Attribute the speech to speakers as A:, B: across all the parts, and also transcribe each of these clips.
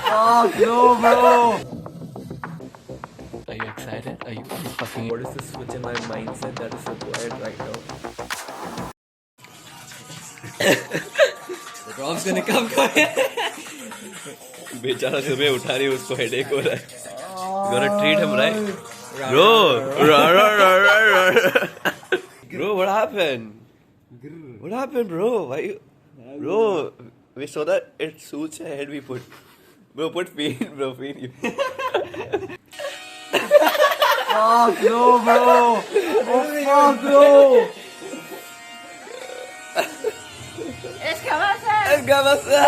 A: Oh, no, bro.
B: Are you excited? Are you fucking?
A: What is the switch in my mindset that is required right now?
B: The drop's gonna come.
A: बेचारा सुबह उठा रही उसको headache हो रहा है. You gonna treat him right, bro? Bro, what happened? What happened, bro? Why you, bro? We saw that it suits your head. We put, bro, put Fiend, bro, Fiend.
C: Fuck no, bro. Oh fuck no.
D: इसका मसा
A: Enggak masa.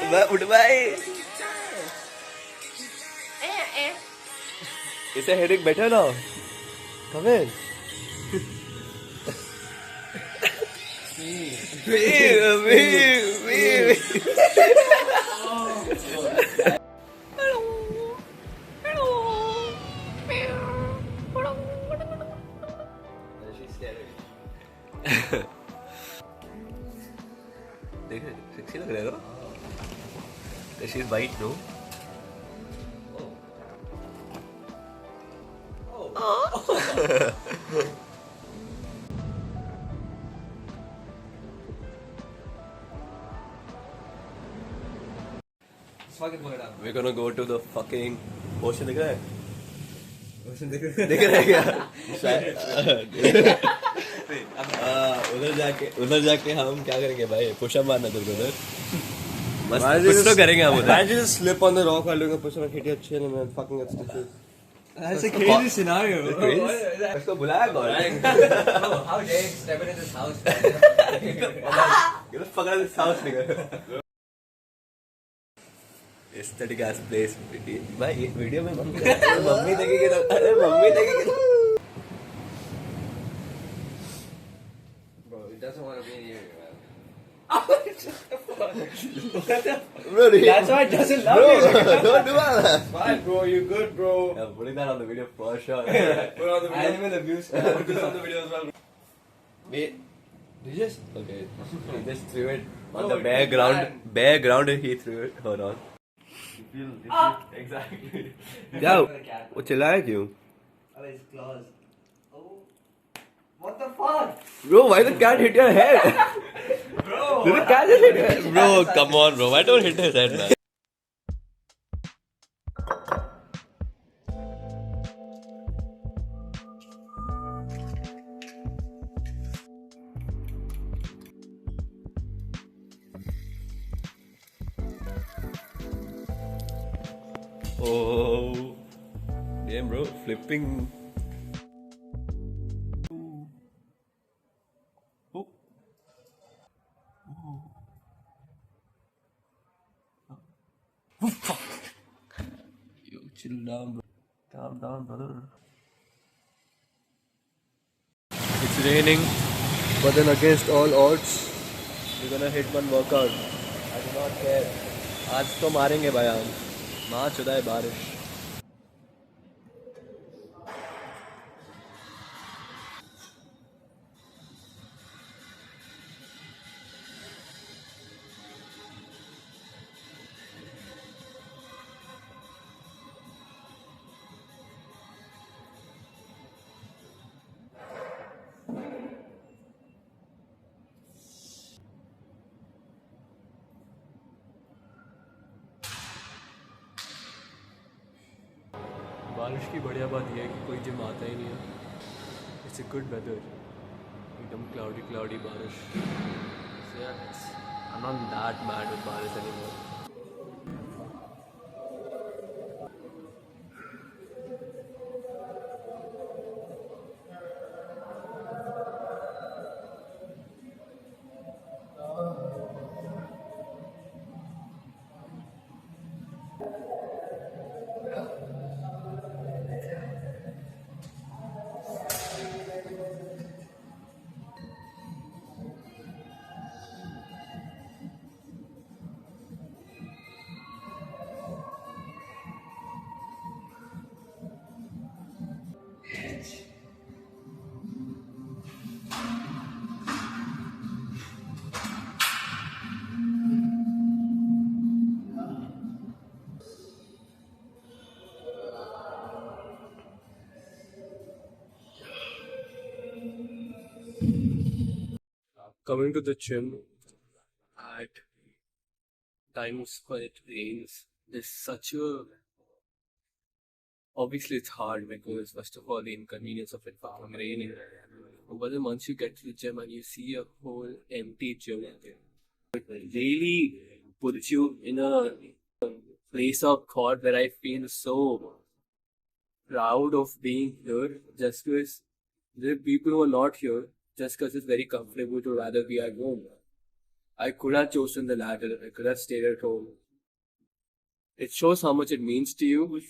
A: Mbak, udah baik. Is your headache better now? Come in. देख sexy लग रहा है ना? She's white, no? We're gonna go to the fucking ocean. दिख रहा है? Ocean दिख रहा है क्या? उधर जाके हम क्या करेंगे भाई? पुशअप मारना तेरे को उधर. बस कुछ तो करेंगे हम उधर.
C: I just slip on the rock while doing a push-up and hit your chin and then fucking get stitches.
B: That's a crazy scenario.
A: इसको बुलाया कौन?
B: How dare you step into this house?
A: Get the fuck out of this house, nigga. Aesthetic ass place. भाई ये video में mummy देखेगी तो अरे mummy देखेगी तो.
B: Bro, he doesn't want to be in here, man.
A: Bro,
B: That's why he doesn't love
A: bro,
B: you.
A: don't do that.
C: Fine, bro. You good, bro?
A: I'm putting that on the video for sure.
C: Put on the video.
B: Animal abuse.
C: Put this on the video as well.
A: Wait. Did you just? Okay. He just threw it on
C: No,
A: the
C: it
A: bare
C: was
A: ground.
C: bad.
A: Bare ground and he threw it. Hold on.
C: Exactly.
A: क्या? वो चिल्लाया क्यों?
B: Oh, his claws. Oh. What the fuck?
A: Bro, why the cat hit your head?
B: Bro.
A: Did the cat just hit your head? Bro, come on, bro. Why don't hit his head, man? Oh, damn, bro, flipping. Oh. Oh, fuck. Yo, chill down, bro. Calm down, brother. It's raining, but then against all odds, we're gonna hit one workout. I do not care. आज तो मारेंगे भाई हम. माँ चुदा है बारिश. बारिश की बढ़िया बात यह है कि कोई जिम आता ही नहीं है. It's a good weather. एकदम क्लाउडी बारिश. So yeah, I'm not that mad with बारिश anymore. coming to the gym at times when it rains is such a obviously it's hard because first of all the inconvenience of it fucking raining. But then once you get to the gym and you see a whole empty gym, it really puts you in a place of thought where I feel so proud of being here just because there are people who are not here just because it's very comfortable to rather be at home. I could have chosen the latter. I could have stayed at home. It shows how much it means to you.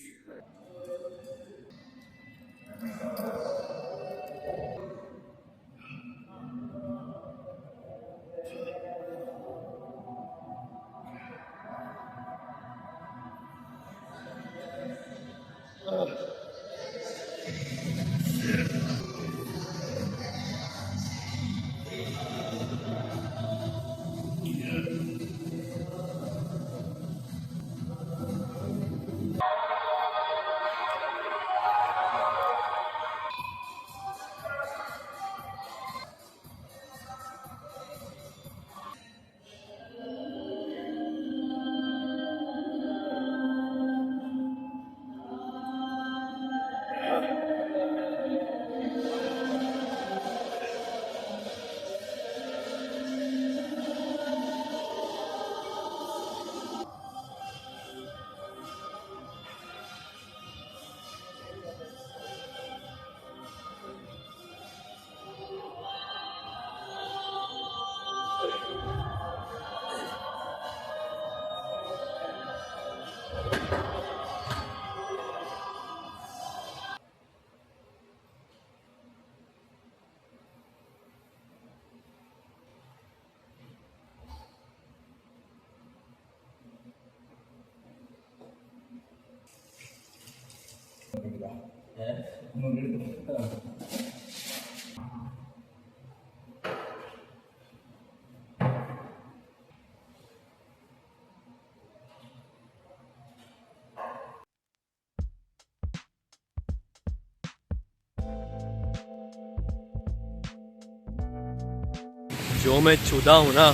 A: जो मैं चुदा हूँ ना,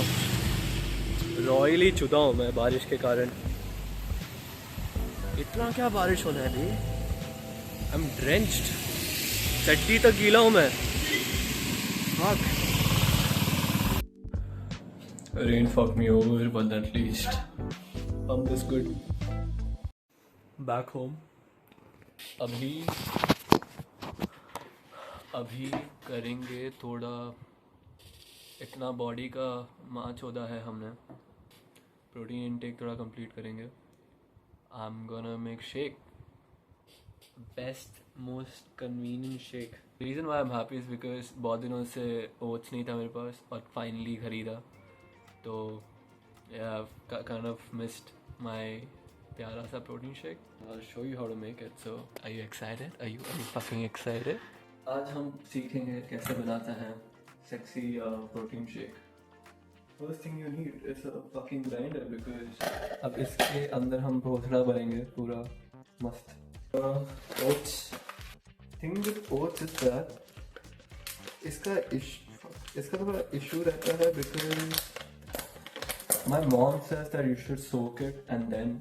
A: royally चुदा हूँ मैं बारिश के कारण। इतना क्या बारिश होना है भाई? आई एम ड्रेंच्ड, चड्डी तक गीला हूँ मैं। Fuck. Rain fucked me over, but at least I'm this good. Back home. अभी करेंगे थोड़ा, इतना बॉडी का माँ चौदा है हमने, प्रोटीन इनटेक थोड़ा कंप्लीट करेंगे। I am gonna make shake, best most convenient shake. Reason why I am happy is because बहुत दिनों से ओट्स नहीं था मेरे पास और फाइनली ख़रीदा, तो काइंड ऑफ मिस्ड माय प्यारा सा protein shake. I will show you how to make it, so are you excited? Are you fucking excited? आज हम सीखेंगे कैसे बनाते हैं sexy protein shake. First thing you need is a fucking grinder because अब इसके अंदर हम भोसड़ा भरेंगे पूरा मस्त। Oats. Thing with oats is that इसका थोड़ा issue रहता है because my mom says that you should soak it and then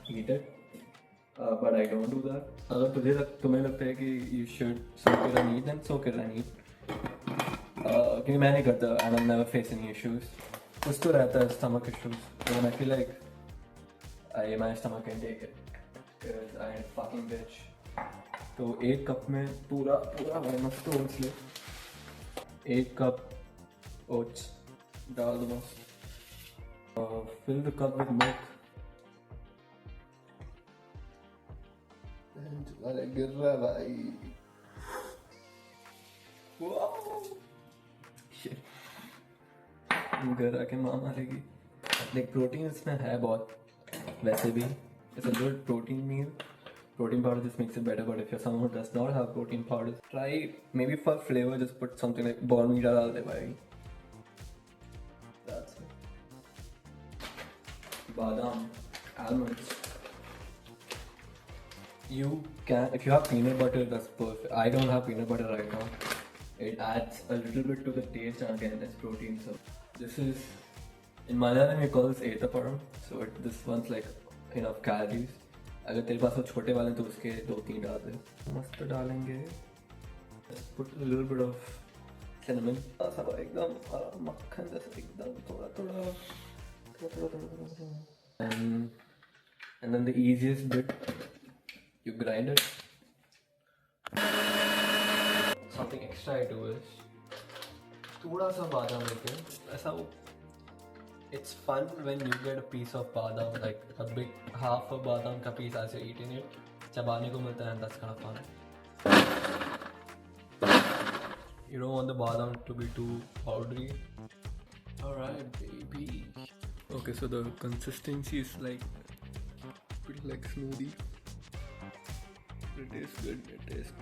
A: eat it. But I don't do that. अगर तुम्हें लगता है कि you should soak it and eat, then soak it and eat. क्योंकि मैं नहीं करता, and I've never faced any issues. कुछ तो रहता है stomach issues, and I feel like my stomach can take it because I am fucking bitch. तो 1 cup में पूरा मस्त ओट्स ले, 1 कप ओट्स डाल दो बस, fill the cup with milk. अरे गिर रहा है भाई। घर आके माँ मारेगी। लाइक प्रोटीन इसमें है बहुत, वैसे भी it's a good protein meal. Protein powder just makes it better, but if you're someone who does not have protein powder, try maybe for flavor just put something like Bournvita डाल दे भाई। That's it. Badam, almonds. You can, if you have peanut butter, that's perfect. I don't have peanut butter right now. It adds a little bit to the taste, and again, it's protein, so This is, in Malayalam we call this Etaparam, so this one's like enough calories. अगर तेरे पास वो छोटे वाले तो उसके 2-3 डाल दे. मस्त डालेंगे. Let's put a little bit of cinnamon. सब एकदम मक्खन जैसा एकदम थोड़ा. And then the easiest bit, you grind it. Something extra I do is थोड़ा सा बादाम लेके ऐसा वो. It's fun when you get a piece of badam, like a big half a badam ka piece as you're eating it. चबाने को मिलता है, and that's kind of fun. You don't want the badam to be too powdery. Alright, baby. Okay, so the consistency is like pretty like smoothie. It tastes good. It tastes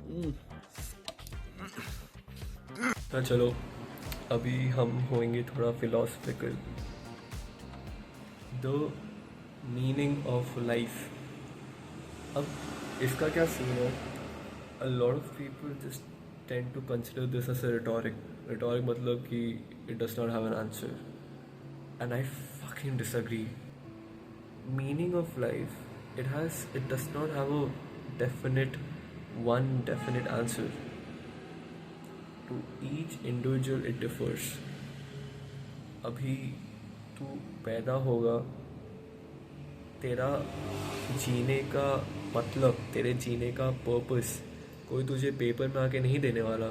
A: good. हाँ चलो, अभी हम होंगे थोड़ा philosophical. The meaning of life. अब इसका क्या scene है? A lot of people just tend to consider this as a rhetoric. Rhetoric मतलब कि it does not have an answer. And I fucking disagree. Meaning of life, it does not have a one definite answer. To each individual it differs. अभी तू पैदा होगा, तेरा जीने का मतलब, तेरे जीने का पर्पस कोई तुझे पेपर में आके नहीं देने वाला.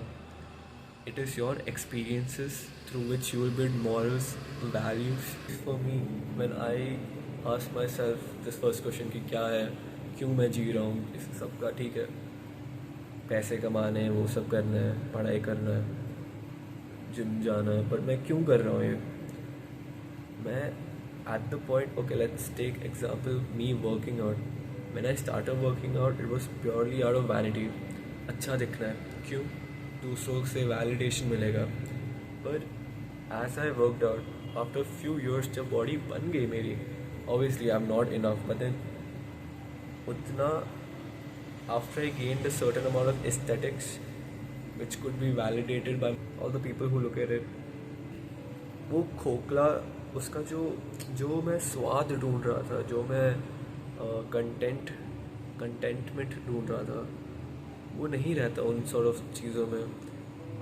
A: It is your experiences through which you will build morals, values. For me, when I ask myself this first question कि क्या है, क्यों मैं जी रहा हूँ, इस सब का ठीक है, पैसे कमाने हैं, वो सब करना है, पढ़ाई करना है, जिम जाना है, पर मैं क्यों कर रहा हूँ ये? मैं at the point, okay, let's take example me working out. When I started working out, it was purely out of vanity. अच्छा दिखना है, क्यों? दूसरों से validation मिलेगा. But as I worked out, after a few years जब body बन गई मेरी, obviously I'm not enough, but then उतना, after I gained a certain amount of aesthetics which could be validated by all the people who look at it, वो खोखला उसका जो मैं स्वाद ढूंढ रहा था, जो मैं कंटेंटमेंट ढूंढ रहा था, वो नहीं रहता उन सॉर्ट ऑफ चीज़ों में.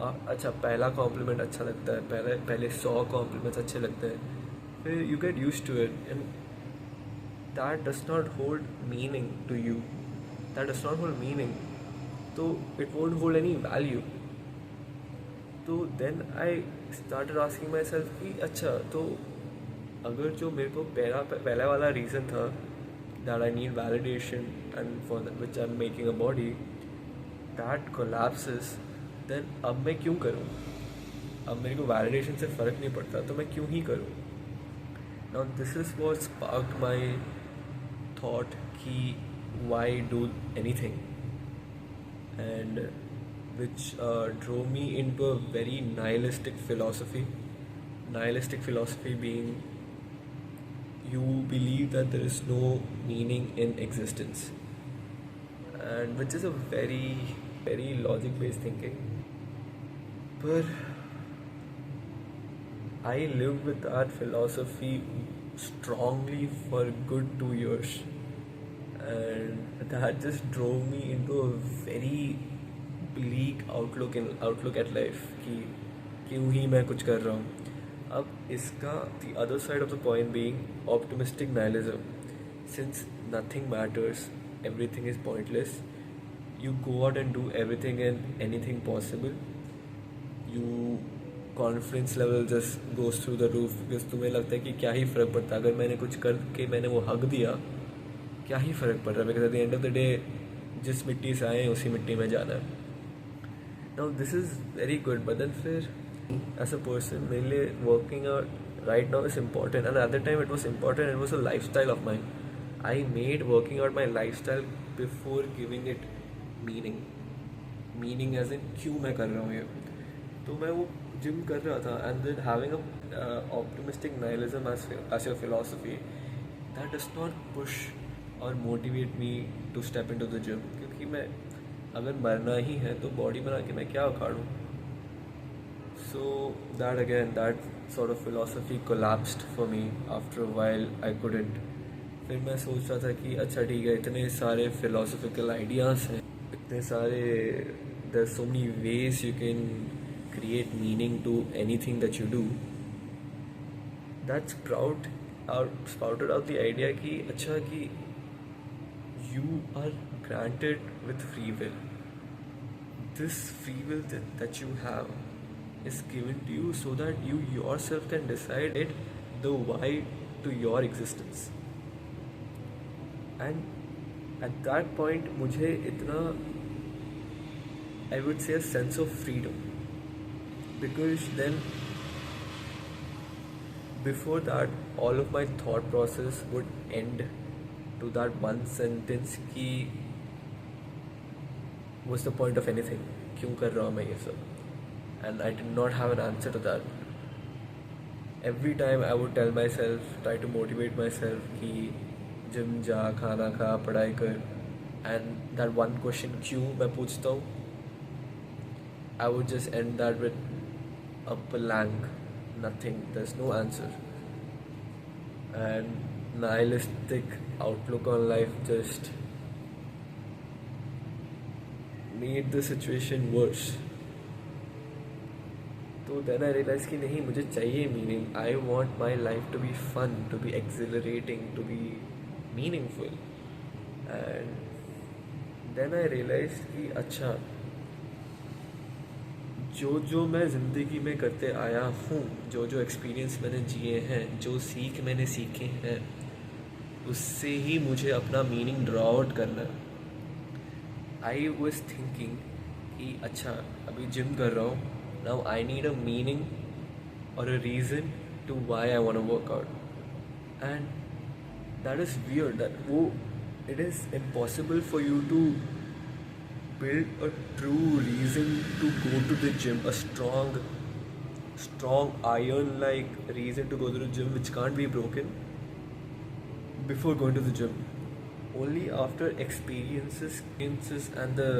A: अच्छा, पहला कॉम्प्लीमेंट अच्छा लगता है, पहले 100 कॉम्प्लीमेंट्स अच्छे लगते हैं, फिर you get used to it and that does not hold meaning to you. That does not hold meaning, so it won't hold any value. So then I started asking myself कि अच्छा, तो अगर जो मेरे को पहला वाला reason था that I need validation and for which I'm making a body, that collapses, then अब मैं क्यों करूँ? अब मेरे को validation से फ़र्क नहीं पड़ता, तो मैं क्यों ही करूँ? Now this is what sparked my thought कि why do anything, and which drove me into a very nihilistic philosophy being you believe that there is no meaning in existence, and which is a very very logic based thinking. But I lived with that philosophy strongly for a good 2 years, and that just drove me into a very bleak outlook at life कि क्यों ही मैं कुछ कर रहा हूँ. अब इसका the other side of the coin being optimistic nihilism. Since nothing matters, everything is pointless, you go out and do everything and anything possible, you confidence level just goes through the roof because तुम्हें लगता है कि क्या ही फ़र्क पड़ता, अगर मैंने कुछ करके मैंने वो हक दिया, क्या ही फ़र्क पड़ रहा है, because at the end of the day जिस मिट्टी से आए उसी मिट्टी में जाना है. Now this is very good, but then फिर एज अ पर्सन मेरे लिए working out right now is important, and at the time it was important, it was a lifestyle of mind. I made working out my lifestyle before giving it meaning as in क्यों मैं कर रहा हूँ ये. तो मैं वो gym कर रहा था, and then having a optimistic nihilism as your philosophy, that does not push और motivate me to step into the gym. क्योंकि मैं अगर मरना ही है तो बॉडी बना के मैं क्या उखाड़ूँ. So that again, that sort of philosophy collapsed for me after a while. I couldn't. फिर मैं सोच रहा था कि अच्छा ठीक है, इतने सारे philosophical ideas हैं, इतने सारे, there's so many ways you can create meaning to anything that you do. That sprouted out the idea कि अच्छा कि you are granted with free will. This free will that you have is given to you so that you yourself can decide it, the why to your existence. And at that point मुझे इतना, I would say, a sense of freedom, because then before that all of my thought process would end to that one sentence कि what's the point of anything, क्यों कर रहा हूँ मैं ये सब, and I did not have an answer to that. Every time I would tell myself, try to motivate myself कि gym जा, खाना खा, पढ़ाई कर, and that one question क्यों मैं पूछता हूँ, I would just end that with a blank, nothing, there's no answer. And nihilistic outlook on life just made the situation worse. So then I realized कि नहीं, मुझे चाहिए meaning. I want my life to be fun, to be exhilarating, to be meaningful. And then I realized कि अच्छा, जो मैं ज़िंदगी में करते आया हूँ, जो एक्सपीरियंस मैंने जिए हैं, जो सीख मैंने सीखे हैं, उससे ही मुझे अपना मीनिंग ड्रॉ आउट करना है. आई वॉज थिंकिंग कि अच्छा अभी जिम कर रहा हूँ, now I need a meaning और a reason to why I want to work out. And that is weird that वो it is impossible for you to build a true reason to go to the gym, a strong iron-like reason to go to the gym which can't be broken before going to the gym. Only after experiences and the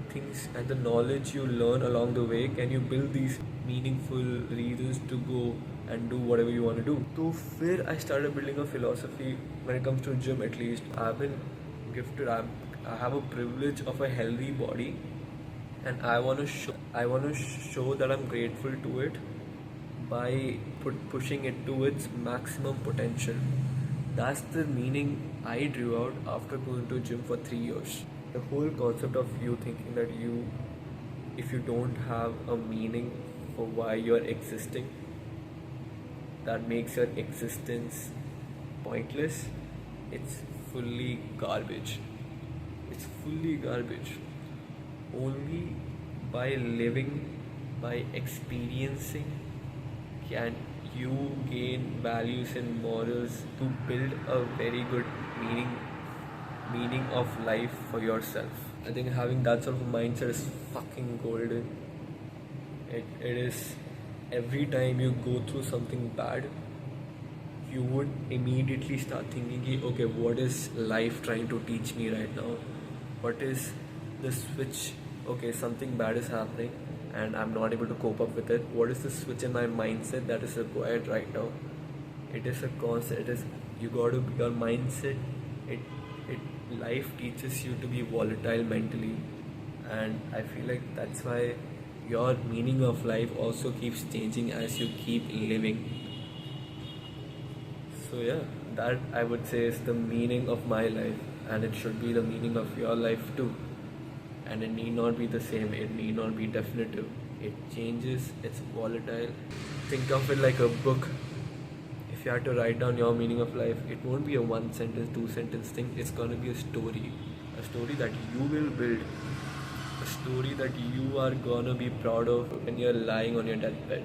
A: things and the knowledge you learn along the way can you build these meaningful reasons to go and do whatever you want to do. So फिर I started building a philosophy when it comes to gym. At least I've been gifted, I have a privilege of a healthy body, and I want to show that I'm grateful to it by pushing it to its maximum potential. That's the meaning I drew out after going to gym for 3 years. The whole concept of you thinking that if you don't have a meaning for why you're existing, that makes your existence pointless. It's fully garbage. It's fully garbage. Only by living, by experiencing, can you gain values and morals to build a very good meaning of life for yourself. I think having that sort of mindset is fucking golden. It is, every time you go through something bad, you would immediately start thinking, okay, what is life trying to teach me right now? What is the switch? Okay, something bad is happening and I'm not able to cope up with it. What is the switch in my mindset that is required right now? It is a concept. You got to, your mindset, life teaches you to be volatile mentally, and I feel like that's why your meaning of life also keeps changing as you keep living. So yeah, that I would say is the meaning of my life, and it should be the meaning of your life too. And it need not be the same, it need not be definitive. It changes, it's volatile. Think of it like a book. If you had to write down your meaning of life, it won't be a 1 sentence, 2 sentence thing. It's gonna be a story that you will build, a story that you are gonna be proud of when you're lying on your deathbed.